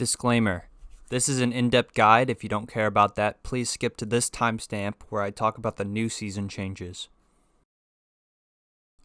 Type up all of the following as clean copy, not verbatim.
Disclaimer. This is an in-depth guide. If you don't care about that, please skip to this timestamp where I talk about the new season changes.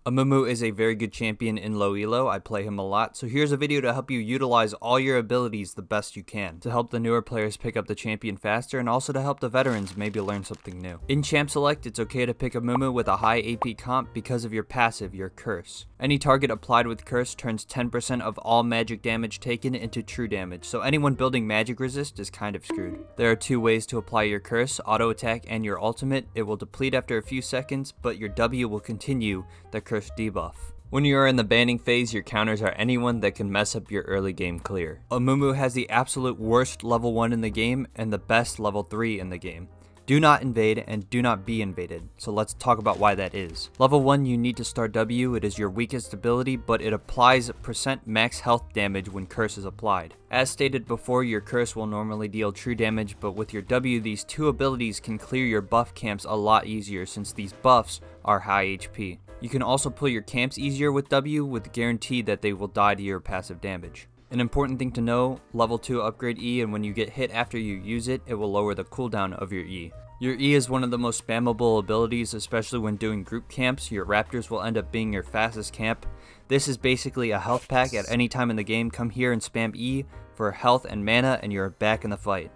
Amumu is a very good champion in low elo. I play him a lot, so here's a video to help you utilize all your abilities the best you can, to help the newer players pick up the champion faster, and also to help the veterans maybe learn something new. In Champ Select, it's okay to pick Amumu with a high AP comp because of your passive, your Curse. Any target applied with Curse turns 10% of all magic damage taken into true damage, so anyone building magic resist is kind of screwed. There are two ways to apply your Curse, auto attack and your ultimate. It will deplete after a few seconds, but your W will continue the Curse debuff. When you are in the banning phase, your counters are anyone that can mess up your early game clear. Amumu has the absolute worst level 1 in the game and the best level 3 in the game. Do not invade and do not be invaded, so let's talk about why that is. Level 1, you need to start W. It is your weakest ability, but it applies % max health damage when Curse is applied. As stated before, your Curse will normally deal true damage, but with your W, these two abilities can clear your buff camps a lot easier since these buffs are high HP. You can also pull your camps easier with W with the guarantee that they will die to your passive damage. An important thing to know, level 2 upgrade E, and when you get hit after you use it, it will lower the cooldown of your E. Your E is one of the most spammable abilities, especially when doing group camps. Your Raptors will end up being your fastest camp. This is basically a health pack at any time in the game. Come here and spam E for health and mana and you're back in the fight.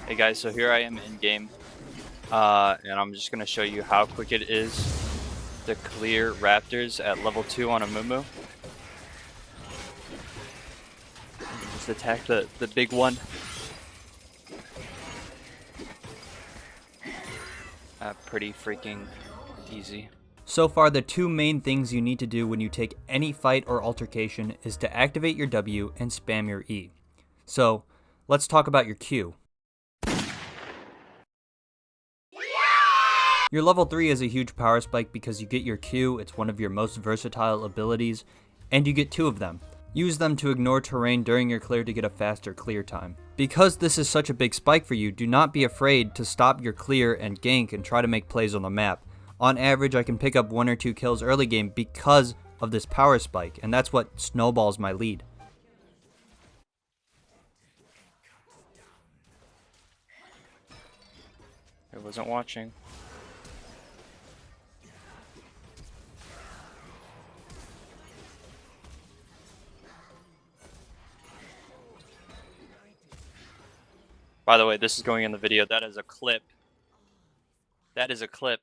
Hey guys, so here I am in game, and I'm just going to show you how quick it is to clear Raptors at level 2 on Amumu. Just attack the big one. Pretty freaking easy. So far, the two main things you need to do when you take any fight or altercation is to activate your W and spam your E. So, let's talk about your Q. Your level 3 is a huge power spike because you get your Q, it's one of your most versatile abilities, and you get 2 of them. Use them to ignore terrain during your clear to get a faster clear time. Because this is such a big spike for you, do not be afraid to stop your clear and gank and try to make plays on the map. On average, I can pick up 1 or 2 kills early game because of this power spike, and that's what snowballs my lead. I wasn't watching. By the way, this is going in the video. That is a clip. That is a clip.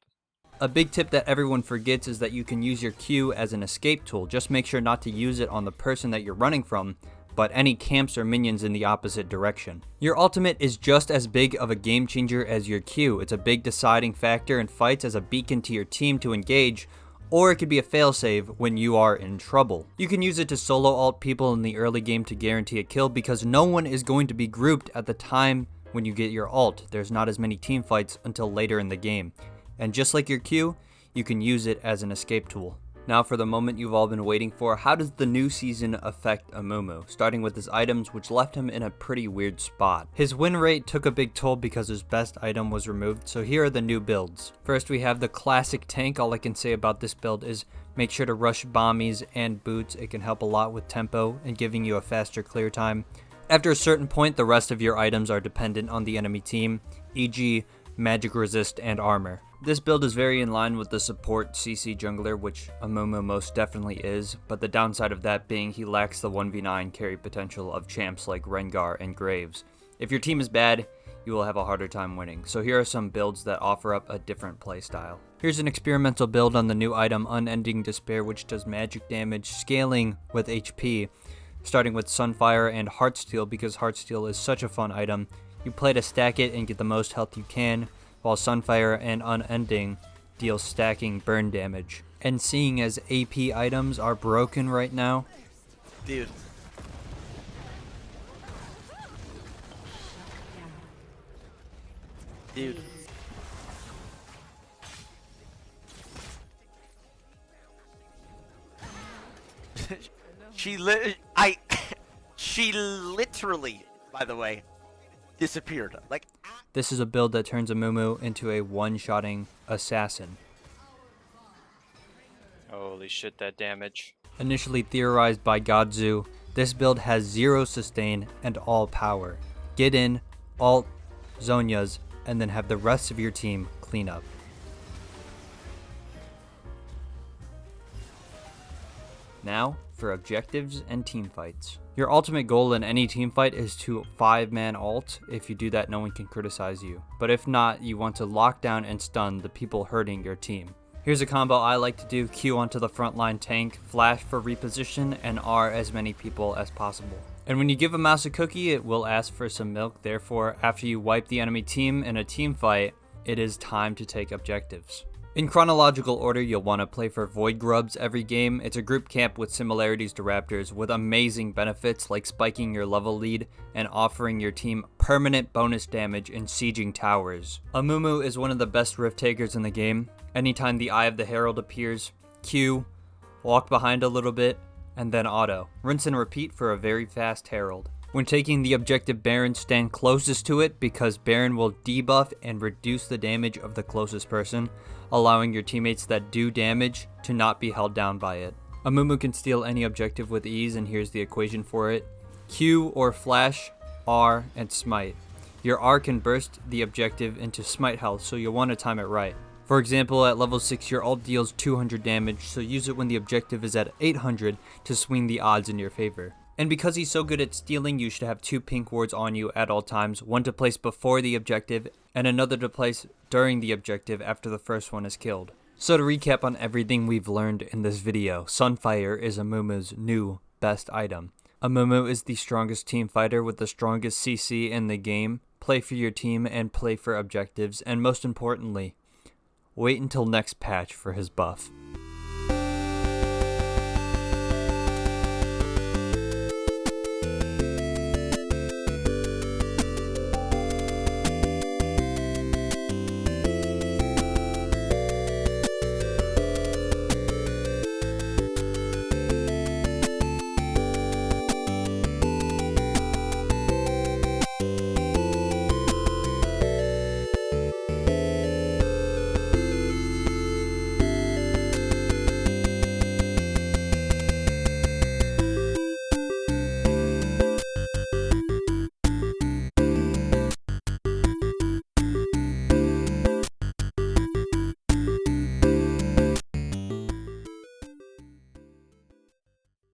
A big tip that everyone forgets is that you can use your Q as an escape tool. Just make sure not to use it on the person that you're running from, but any camps or minions in the opposite direction. Your ultimate is just as big of a game changer as your Q. It's a big deciding factor in fights as a beacon to your team to engage, or it could be a failsave when you are in trouble. You can use it to solo ult people in the early game to guarantee a kill because no one is going to be grouped at the time when you get your ult. There's not as many team fights until later in the game. And just like your Q, you can use it as an escape tool. Now for the moment you've all been waiting for, how does the new season affect Amumu? Starting with his items, which left him in a pretty weird spot. His win rate took a big toll because his best item was removed, so here are the new builds. First we have the classic tank. All I can say about this build is make sure to rush bombies and boots. It can help a lot with tempo and giving you a faster clear time. After a certain point, the rest of your items are dependent on the enemy team, e.g. magic resist and armor. This build is very in line with the support CC jungler, which Amumu most definitely is, but the downside of that being he lacks the 1v9 carry potential of champs like Rengar and Graves. If your team is bad, you will have a harder time winning, so here are some builds that offer up a different playstyle. Here's an experimental build on the new item Unending Despair, which does magic damage scaling with HP, starting with Sunfire and Heartsteel because Heartsteel is such a fun item. You play to stack it and get the most health you can, while Sunfire and Unending deal stacking burn damage. And seeing as AP items are broken right now, dude. Dude. She literally, by the way, disappeared. Like, this is a build that turns Amumu into a one-shotting assassin. Holy shit, that damage. Initially theorized by Godzu, This build has 0 sustain and all power. Get in, ult, Zhonya's, and then have the rest of your team clean up. Now, for objectives and team fights. Your ultimate goal in any team fight is to 5-man ult. If you do that, no one can criticize you. But if not, you want to lock down and stun the people hurting your team. Here's a combo I like to do: Q onto the frontline tank, flash for reposition, and R as many people as possible. And when you give a mouse a cookie, it will ask for some milk. Therefore, after you wipe the enemy team in a team fight, it is time to take objectives. In chronological order, you'll want to play for Void Grubs every game. It's a group camp with similarities to Raptors, with amazing benefits like spiking your level lead and offering your team permanent bonus damage in sieging towers. Amumu is one of the best rift takers in the game. Anytime the Eye of the Herald appears, Q, walk behind a little bit, and then auto. Rinse and repeat for a very fast Herald. When taking the objective Baron, stand closest to it because Baron will debuff and reduce the damage of the closest person, allowing your teammates that do damage to not be held down by it. Amumu can steal any objective with ease, and here's the equation for it. Q or flash, R, and smite. Your R can burst the objective into smite health, so you'll want to time it right. For example, at level 6 your ult deals 200 damage, so use it when the objective is at 800 to swing the odds in your favor. And because he's so good at stealing, you should have 2 pink wards on you at all times, one to place before the objective and another to place during the objective after the first one is killed. So to recap on everything we've learned in this video, Sunfire is Amumu's new best item. Amumu is the strongest team fighter with the strongest CC in the game. Play for your team and play for objectives, and most importantly, wait until next patch for his buff.